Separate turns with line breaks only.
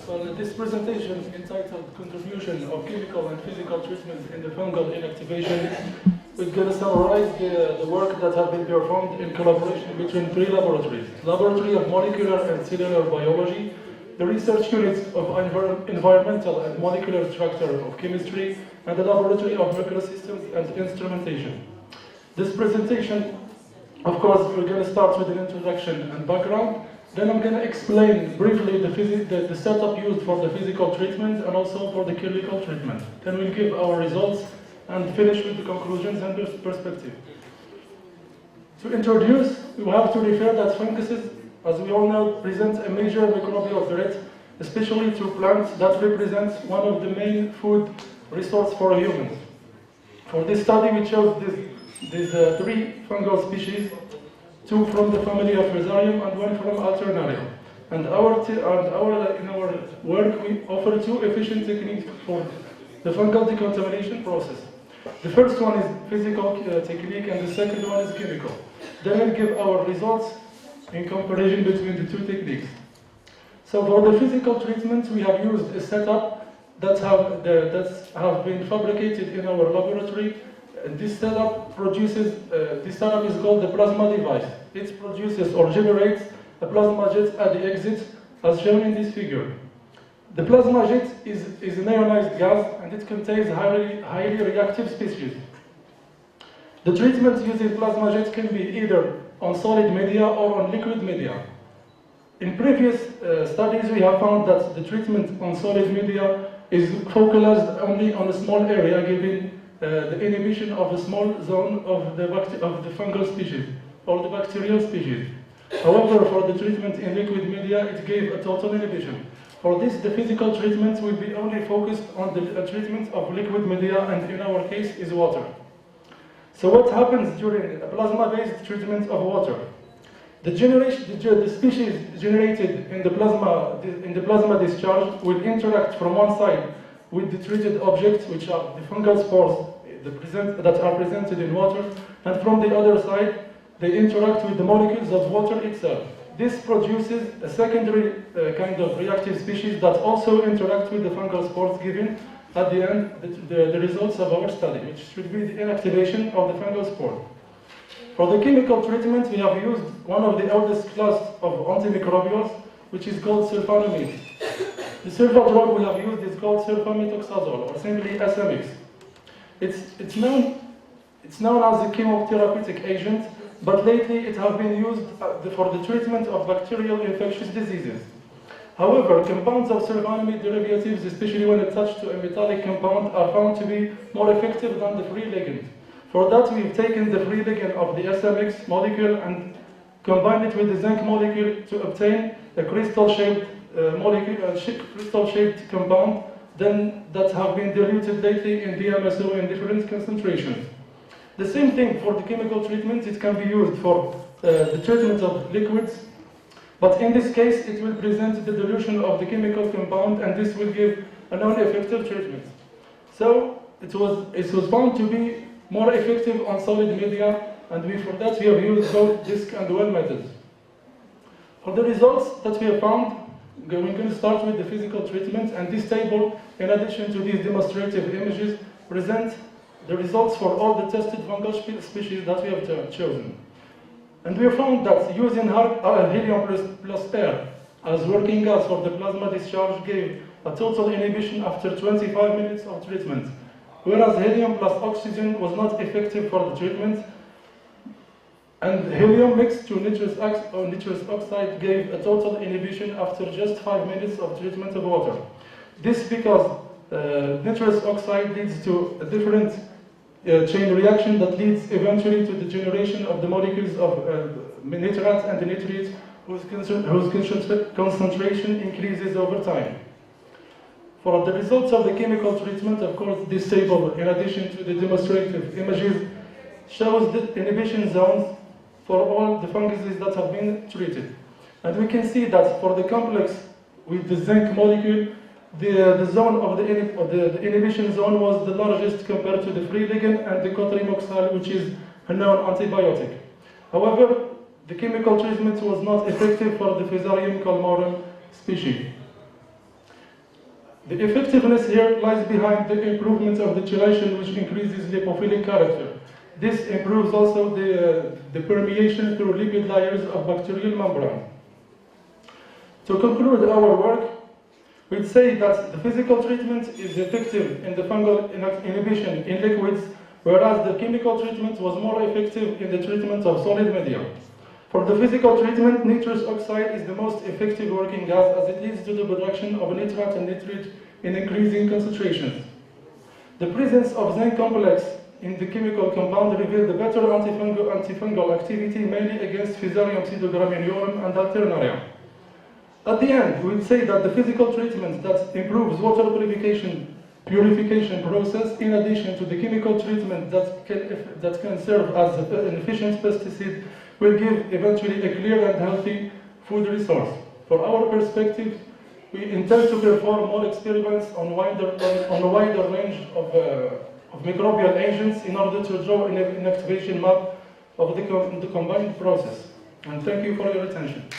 Well, this presentation entitled Contribution of Chemical and Physical Treatment in the Fungal Inactivation, we're going to summarize the work that has been performed in collaboration between three laboratories. Laboratory of Molecular and Cellular Biology, the research units of Environmental and Molecular Structure of Chemistry, and the Laboratory of Microsystems and Instrumentation. This presentation, of course, we're going to start with an introduction and background. Then I'm going to explain briefly the setup used for the physical treatment and also for the chemical treatment. Then we'll give our results and finish with the conclusions and perspective. To introduce, we have to refer that funguses, as we all know, present a major microbial threat, especially to plants that represent one of the main food resources for humans. For this study, we chose these three fungal species, two from the family of Rhizarium and one from Alternaria. And in our work, we offer two efficient techniques for the fungal decontamination process. The first one is physical technique and the second one is chemical. Then we'll give our results in comparison between the two techniques. So for the physical treatment, we have used a setup that have been fabricated in our laboratory. This setup is called the plasma device. It produces or generates a plasma jet at the exit, as shown in this figure. The plasma jet is an ionized gas and it contains highly reactive species. The treatment using plasma jet can be either on solid media or on liquid media. In previous studies, we have found that the treatment on solid media is focused only on a small area, giving the inhibition of a small zone of the fungal species or the bacterial species. However, for the treatment in liquid media, it gave a total inhibition. For this, the physical treatment will be only focused on the treatment of liquid media, and in our case is water. So what happens during a plasma-based treatment of water? The species generated in the plasma discharge will interact from one side with the treated objects, which are the fungal spores that are presented in water, and from the other side, they interact with the molecules of water itself. This produces a secondary kind of reactive species that also interact with the fungal spores, giving at the end the results of our study, which should be the inactivation of the fungal spore. For the chemical treatment, we have used one of the oldest class of antimicrobials, which is called sulfonamide. The sulfa drug we have used is called sulfamethoxazole, or simply SMX. It's known as a chemotherapeutic agent, but lately it has been used for the treatment of bacterial infectious diseases. However, compounds of sulfonamide derivatives, especially when attached to a metallic compound, are found to be more effective than the free ligand. For that, we've taken the free ligand of the SMX molecule and combined it with the zinc molecule to obtain a crystal-shaped crystal-shaped compound that have been diluted lately in DMSO in different concentrations. The same thing for the chemical treatment. It can be used for the treatment of liquids, but in this case it will present the dilution of the chemical compound, and this will give a non-effective treatment. So it was found to be more effective on solid media, and for that we have used both disc and well methods. For the results that we have found, we're going to start with the physical treatment, and this table, in addition to these demonstrative images, presents the results for all the tested fungal species that we have chosen. And we have found that using helium plus air as working gas for the plasma discharge gave a total inhibition after 25 minutes of treatment, whereas helium plus oxygen was not effective for the treatment, and helium mixed to nitrous oxide gave a total inhibition after just 5 minutes of treatment of water. This because nitrous oxide leads to a different chain reaction that leads eventually to the generation of the molecules of nitrates and nitrates whose concentration increases over time. For the results of the chemical treatment, of course, this table, in addition to the demonstrative images, shows the inhibition zones for all the funguses that have been treated. And we can see that for the complex with the zinc molecule, the zone of the inhibition zone was the largest compared to the free ligand and the cotrimoxal, which is a known antibiotic. However, the chemical treatment was not effective for the Rhizarium calmorum species. The effectiveness here lies behind the improvement of the chelation, which increases lipophilic character. This improves also the permeation through lipid layers of bacterial membrane. To conclude our work, we'd say that the physical treatment is effective in the fungal inhibition in liquids, whereas the chemical treatment was more effective in the treatment of solid media. For the physical treatment, nitrous oxide is the most effective working gas as it leads to the production of nitrate and nitrate in increasing concentrations. The presence of zinc complex in the chemical compound revealed the better antifungal activity, mainly against Fusarium pseudograminiorum and Alternaria. At the end, we would say that the physical treatment that improves water purification process, in addition to the chemical treatment that can serve as an efficient pesticide, will give eventually a clear and healthy food resource. For our perspective, we intend to perform more experiments on a wider range of microbial agents in order to draw an inactivation map of the combined process. And thank you for your attention.